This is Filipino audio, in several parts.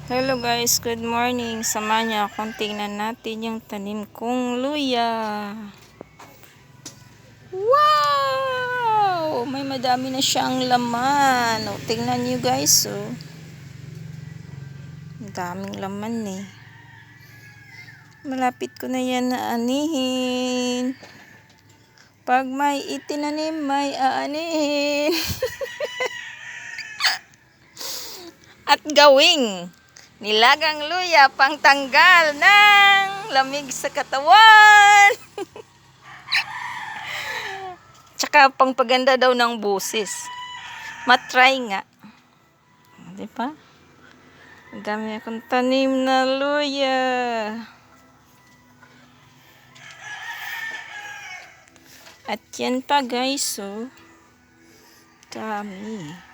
Hello guys, good morning. Samahan niyo akong tingnan natin yung tanim kong luya. Wow! May madami na siyang laman. O, tingnan niyo guys. Oh. Ang daming laman eh. Malapit ko na yan na anihin. Pag may itinanim, may aanihin. At gawing nilagang luya pang tanggal ng lamig sa katawan. Tsaka pang paganda daw ng busis. Matry nga. Di ba? Ang dami akong tanim na luya. At yan pa guys, oh. Dami.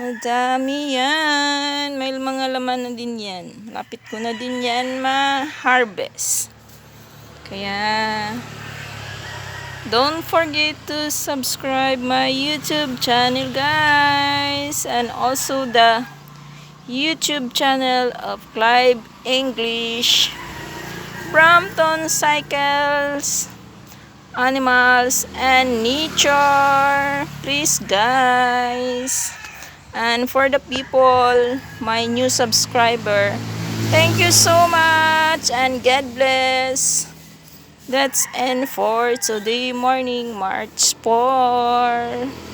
Madami yan. May mga laman na din yan. Lapit ko na din yan ma-harvest. Kaya, don't forget to subscribe my YouTube channel guys. And also the YouTube channel of Clive English. Brampton Cycles, Animals, and Nature. Please guys. And for the people, my new subscriber, thank you so much and God bless. That's end for today morning, March 4.